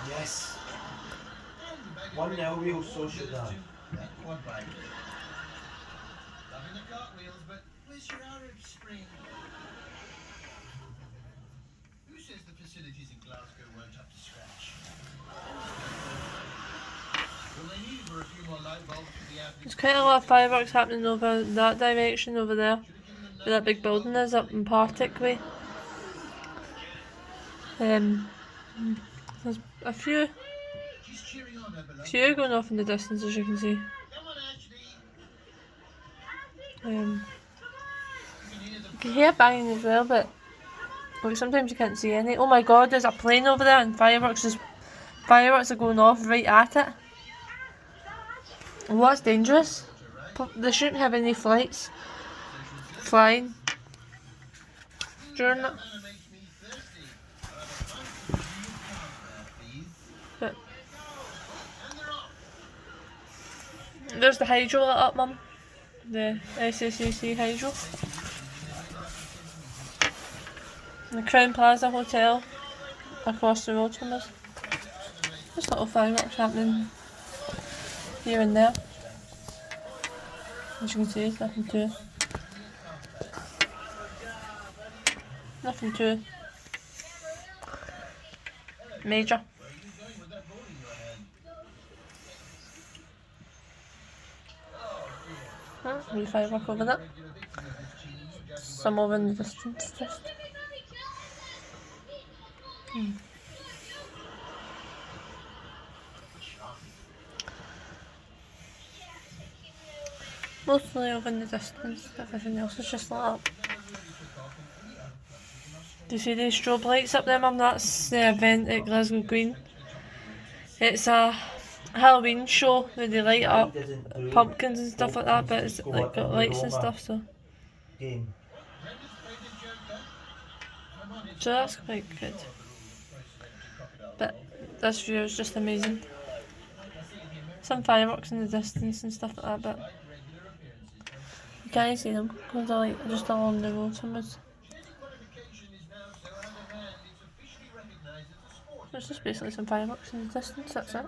Yes. 1-0 Real Sociedad. Quad bike. Loving the cartwheels, but where's your Arab Spring? Who says the facilities in Glasgow weren't up to scratch? Well, they needed were a few more light bulbs for the average. There's quite a lot of fireworks happening over that direction over there. Where that big building is up in Partick Way. There's a few going off in the distance, as you can see. You can hear banging as well, but like, sometimes you can't see any. Oh my god, there's a plane over there and fireworks are going off right at it. Well, that's dangerous. They shouldn't have any flights flying during it. But there's the hydro lit up, Mum. The SSAC hydro. The Crown Plaza Hotel across the road from us. Just little fireworks happening here and there. As you can see, it's nothing too major. Wee firework over there. Some over in the distance just. Mostly over in the distance, everything else is just lit up. Do you see these strobe lights up there, Mum? That's the event at Glasgow Quay. It's a Halloween show where they light up pumpkins and stuff like that, but it's like got lights and stuff, so that's quite good. But this view is just amazing. Some fireworks in the distance and stuff like that, but you can't see them because they're like just along the road somewhere. There's just basically some fireworks in the distance, that's it.